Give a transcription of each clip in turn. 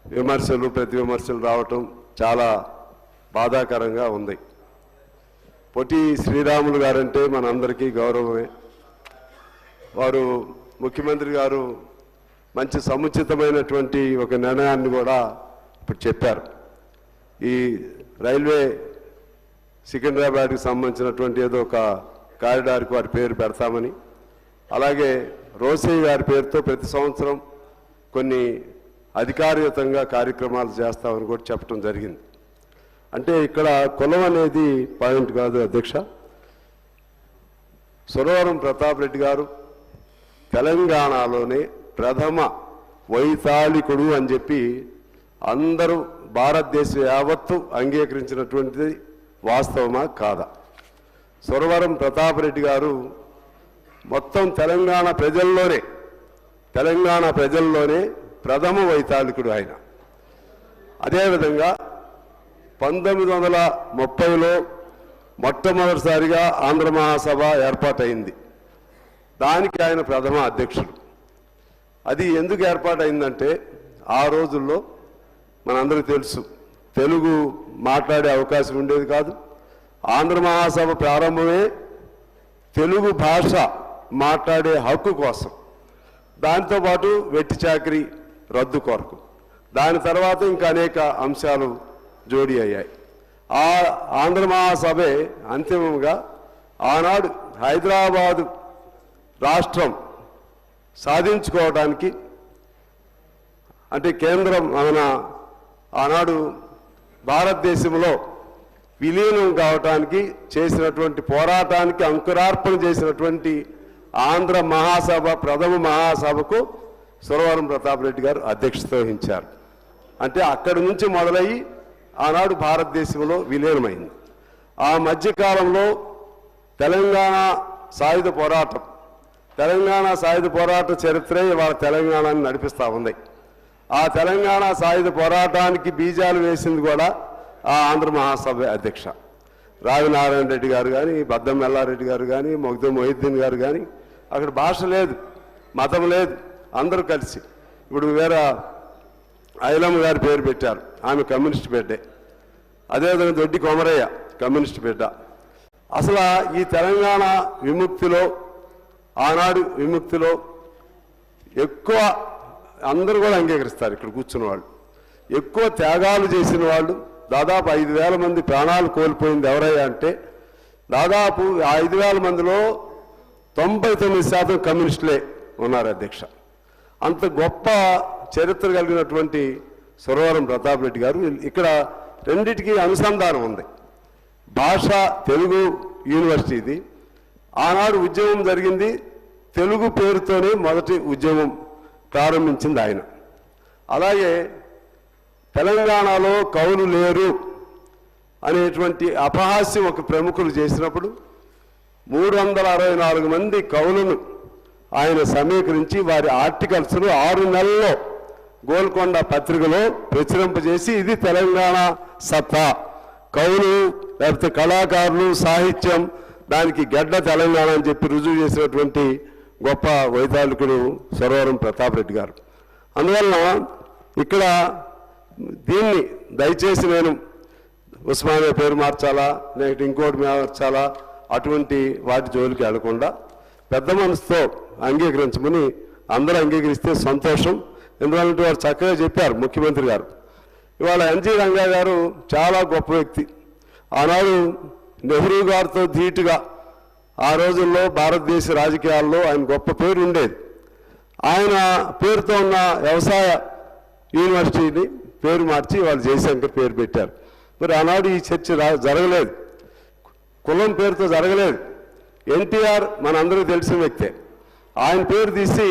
విమర్శలు ప్రతి విమర్శలు రావటం చాలా బాధాకరంగా ఉంది. పొట్టి శ్రీరాములు గారంటే మనందరికీ గౌరవమే. వారు ముఖ్యమంత్రి గారు మంచి సముచితమైనటువంటి ఒక నిర్ణయాన్ని కూడా ఇప్పుడు చెప్పారు. ఈ రైల్వే సికింద్రాబాద్కి సంబంధించినటువంటి ఏదో ఒక కారిడార్కి వారి పేరు పెడతామని, అలాగే రోసయ్య గారి పేరుతో ప్రతి సంవత్సరం కొన్ని అధికారయుతంగా కార్యక్రమాలు చేస్తామని కూడా చెప్పడం జరిగింది. అంటే ఇక్కడ కులం అనేది పాయింట్ కాదు అధ్యక్ష. సురవరం ప్రతాప్ రెడ్డి గారు తెలంగాణలోనే ప్రథమ వైతాళికుడు అని చెప్పి అందరూ భారతదేశ యావత్తు అంగీకరించినటువంటిది వాస్తవమా కాదా? సురవరం ప్రతాప్ రెడ్డి గారు మొత్తం తెలంగాణ ప్రజల్లోనే ప్రథమ వైతాళికుడు ఆయన. అదేవిధంగా 1930లో మొట్టమొదటిసారిగా ఆంధ్ర మహాసభ ఏర్పాటైంది. దానికి ఆయన ప్రథమ అధ్యక్షుడు. అది ఎందుకు ఏర్పాటైందంటే ఆ రోజుల్లో మనందరికీ తెలుసు, తెలుగు మాట్లాడే అవకాశం ఉండేది కాదు. ఆంధ్ర మహాసభ ప్రారంభమే తెలుగు భాష మాట్లాడే హక్కు కోసం, దాంతోపాటు వెట్టి చాకరీ రద్దు కొరకు. దాని తర్వాత ఇంకా అనేక అంశాలు జోడీ అయ్యాయి. ఆ ఆంధ్ర మహాసభే అంతిమంగా ఆనాడు హైదరాబాదు రాష్ట్రం సాధించుకోవడానికి, అంటే కేంద్రం మన ఆనాడు భారతదేశంలో విలీనం కావటానికి చేసినటువంటి పోరాటానికి అంకురార్పణ చేసినటువంటి ఆంధ్ర మహాసభ ప్రథమ మహాసభకు సురవరం ప్రతాప్ రెడ్డి గారు అధ్యక్షత వహించారు. అంటే అక్కడి నుంచి మొదలయ్యి ఆనాడు భారతదేశంలో విలీనమైంది. ఆ మధ్యకాలంలో తెలంగాణ సాయుధ పోరాట చరిత్రే ఇవాళ తెలంగాణని నడిపిస్తూ ఉంది. ఆ తెలంగాణ సాయుధ పోరాటానికి బీజాలు వేసింది కూడా ఆ ఆంధ్ర మహాసభ అధ్యక్ష రావినారాయణ రెడ్డి గారు కానీ, బద్దం ఎల్లారెడ్డి గారు కానీ, మొగ్దుం మొహిద్దీన్ గారు కానీ. అక్కడ భాష లేదు, మతం లేదు, అందరూ కలిసి. ఇప్పుడు వేరే ఐలమ్మ గారి పేరు పెట్టారు, ఆమె కమ్యూనిస్ట్ బిడ్డే. అదేవిధంగా దొడ్డి కొమరయ్య కమ్యూనిస్ట్ బిడ్డ. అసలు ఈ తెలంగాణ విముక్తిలో, ఆనాడు విముక్తిలో ఎక్కువ అందరూ కూడా అంగీకరిస్తారు. ఇక్కడ కూర్చున్న వాళ్ళు ఎక్కువ త్యాగాలు చేసిన వాళ్ళు, దాదాపు 5,000 మంది ప్రాణాలు కోల్పోయింది ఎవరయ్యా అంటే, దాదాపు 5,000 మందిలో 99% కమ్యూనిస్టులే ఉన్నారు అధ్యక్ష. అంత గొప్ప చరిత్ర కలిగినటువంటి సురవరం ప్రతాప్ రెడ్డి గారు. ఇక్కడ రెండిటికి అనుసంధానం ఉంది. భాష తెలుగు యూనివర్సిటీ ఇది. ఆనాడు ఉద్యమం జరిగింది తెలుగు పేరుతోనే, మొదటి ఉద్యమం ప్రారంభించింది ఆయన. అలాగే తెలంగాణలో కవులు లేరు అనేటువంటి అపహాస్యం ఒక ప్రముఖులు చేసినప్పుడు 364 మంది కవులను ఆయన సమీకరించి వారి ఆర్టికల్స్ను 6 నెలల్లో గోల్కొండ పత్రికలో ప్రచురింపజేసి, ఇది తెలంగాణ సత్తా, కవులు లేకపోతే కళాకారులు, సాహిత్యం, దానికి గడ్డ తెలంగాణ అని చెప్పి రుజువు చేసినటువంటి గొప్ప వైతాళికుడు సురవరం ప్రతాప్ రెడ్డి గారు. అందువలన ఇక్కడ దీన్ని దయచేసి నేను ఉస్మానియా పేరు మార్చాలా, లేకపోతే ఇంకోటి మార్చాలా, అటువంటి వాటి జోలికి వెళ్లకుండా పెద్ద మనసుతో అంగీకరించమని అందరూ అంగీకరిస్తే సంతోషం. ఎందుకంటే వారు చక్కగా చెప్పారు ముఖ్యమంత్రి గారు. ఇవాళ ఎన్జీ రంగా గారు చాలా గొప్ప వ్యక్తి. ఆనాడు నెహ్రూ గారితో ధీటుగా ఆ రోజుల్లో భారతదేశ రాజకీయాల్లో ఆయన గొప్ప పేరు ఉండేది. ఆయన పేరుతో ఉన్న వ్యవసాయ యూనివర్సిటీని పేరు మార్చి వాళ్ళు జయశంకర్ పేరు పెట్టారు. మరి ఆనాడు ఈ చర్చ జరగలేదు, కులం పేరుతో జరగలేదు. ఎన్టీఆర్ మనందరికీ తెలిసిన వ్యక్తే, ఆయన పేరు తీసి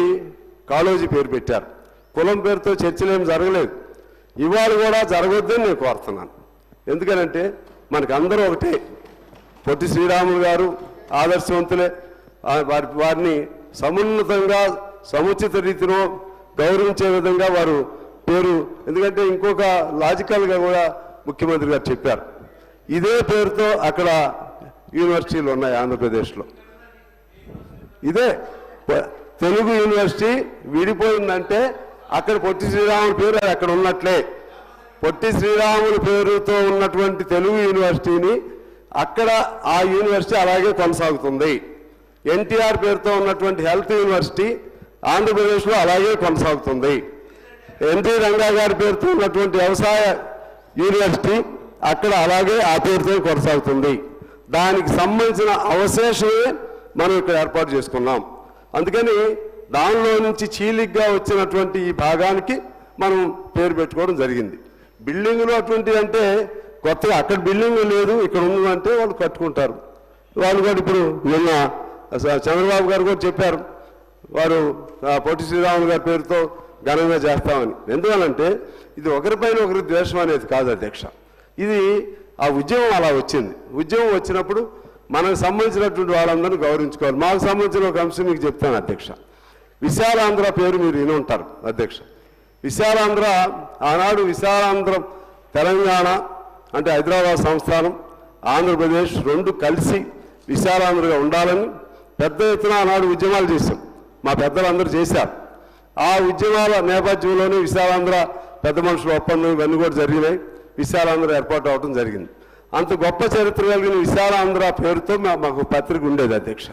కాళోజీ పేరు పెట్టారు. కులం పేరుతో చర్చలేం జరగలేదు. ఇవాళ కూడా జరగొద్దని నేను కోరుతున్నాను. ఎందుకనంటే మనకు అందరూ ఒకటే. పొట్టి శ్రీరాములు గారు ఆదర్శవంతులే. వారిని సమున్నతంగా సముచిత రీతిలో గౌరవించే విధంగా వారు పేరు, ఎందుకంటే ఇంకొక లాజికల్గా కూడా ముఖ్యమంత్రి గారు చెప్పారు, ఇదే పేరుతో అక్కడ యూనివర్సిటీలు ఉన్నాయి ఆంధ్రప్రదేశ్లో. ఇదే తెలుగు యూనివర్సిటీ విడిపోయిందంటే అక్కడ పొట్టి శ్రీరాములు పేరు అక్కడ ఉన్నట్లే. పొట్టి శ్రీరాములు పేరుతో ఉన్నటువంటి తెలుగు యూనివర్సిటీని అక్కడ ఆ యూనివర్సిటీ అలాగే కొనసాగుతుంది. ఎన్టీఆర్ పేరుతో ఉన్నటువంటి హెల్త్ యూనివర్సిటీ ఆంధ్రప్రదేశ్లో అలాగే కొనసాగుతుంది. ఎన్టీ రంగా గారి పేరుతో ఉన్నటువంటి వ్యవసాయ యూనివర్సిటీ అక్కడ అలాగే ఆ పేరుతో కొనసాగుతుంది. దానికి సంబంధించిన అవశేషమే మనం ఇక్కడ ఏర్పాటు చేసుకున్నాం. అందుకని దానిలో నుంచి చీలిగ్గా వచ్చినటువంటి ఈ భాగానికి మనం పేరు పెట్టుకోవడం జరిగింది. బిల్డింగులు అటువంటివి అంటే కొత్తగా అక్కడ బిల్డింగ్ లేదు, ఇక్కడ ఉందంటే వాళ్ళు కట్టుకుంటారు. వాళ్ళు కూడా ఇప్పుడు నిన్న చంద్రబాబు గారు కూడా చెప్పారు, వారు పొట్టి శ్రీరాములు గారి పేరుతో ఘనంగా చేస్తామని. ఎందువల్లంటే ఇది ఒకరిపైన ఒకరి ద్వేషం అనేది కాదు అధ్యక్ష, ఇది ఆ ఉద్యమం అలా వచ్చింది. ఉద్యమం వచ్చినప్పుడు మనకు సంబంధించినటువంటి వాళ్ళందరినీ గౌరవించుకోవాలి. మాకు సంబంధించిన ఒక అంశం మీకు చెప్తాను అధ్యక్ష. విశాలాంధ్ర పేరు మీరు విని ఉంటారు అధ్యక్ష. విశాలాంధ్ర ఆనాడు విశాలాంధ్రం తెలంగాణ అంటే హైదరాబాద్ సంస్థానం ఆంధ్రప్రదేశ్ రెండు కలిసి విశాలాంధ్రగా ఉండాలని పెద్ద ఎత్తున ఆనాడు ఉద్యమాలు చేశాం. మా పెద్దలందరూ చేశారు. ఆ ఉద్యమాల నేపథ్యంలోనే విశాలాంధ్ర పెద్ద మనుషుల ఒప్పందం ఇవన్నీ కూడా జరిగినాయి. విశాలాంధ్ర ఏర్పాటు అవడం జరిగింది. అంత గొప్ప చరిత్ర కలిగిన విశాలాంధ్ర పేరుతో మాకు పత్రిక ఉండేది అధ్యక్ష.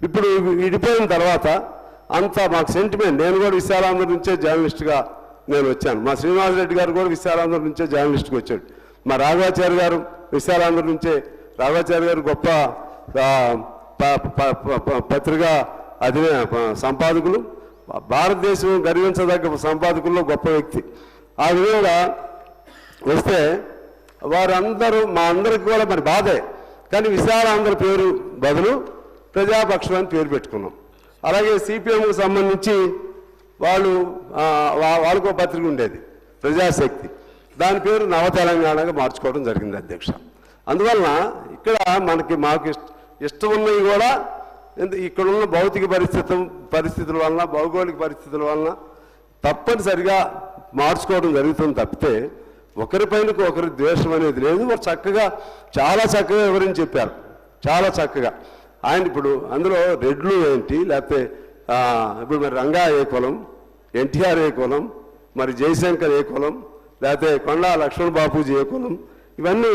ఇప్పుడు విడిపోయిన తర్వాత అంత మాకు సెంటిమెంట్. నేను కూడా విశాలాంధ్ర నుంచే జర్నలిస్ట్గా నేను వచ్చాను. మా శ్రీనివాసరెడ్డి గారు కూడా విశాలాంధ్ర నుంచే జర్నలిస్ట్కి వచ్చాడు. మా రాఘవాచార్య గారు విశాలాంధ్ర నుంచే. రాఘవాచార్య గారు గొప్ప పత్రికా సంపాదకులు, భారతదేశం గర్వించదగ్గ సంపాదకుల్లో గొప్ప వ్యక్తి. ఆ విధంగా వస్తే వారందరూ మా అందరికి కూడా మరి బాధే. కానీ విశాలాంధ్ర పేరు బదులు ప్రజాపక్షం అని పేరు పెట్టుకున్నాం. అలాగే సిపిఎంకు సంబంధించి వాళ్ళకో పత్రిక ఉండేది ప్రజాశక్తి, దాని పేరు నవ తెలంగాణగా మార్చుకోవడం జరిగింది అధ్యక్ష. అందువలన ఇక్కడ మాకు ఇష్టం ఉన్నవి కూడా ఇక్కడున్న భౌతిక పరిస్థితుల వలన భౌగోళిక పరిస్థితుల వలన తప్పనిసరిగా మార్చుకోవడం జరుగుతుంది తప్పితే ఒకరిపైన ఒకరి ద్వేషం అనేది లేదు. వారు చక్కగా చాలా చక్కగా వివరించి చెప్పారు, చాలా చక్కగా. ఆయన ఇప్పుడు అందులో రెడ్లు ఏంటి, లేకపోతే ఇప్పుడు మరి రంగా ఏ కులం, ఎన్టీఆర్ ఏ కులం, మరి జయశంకర్ ఏ కులం, లేకపోతే కొండా లక్ష్మణ్ బాపూజీ ఏ కులం, ఇవన్నీ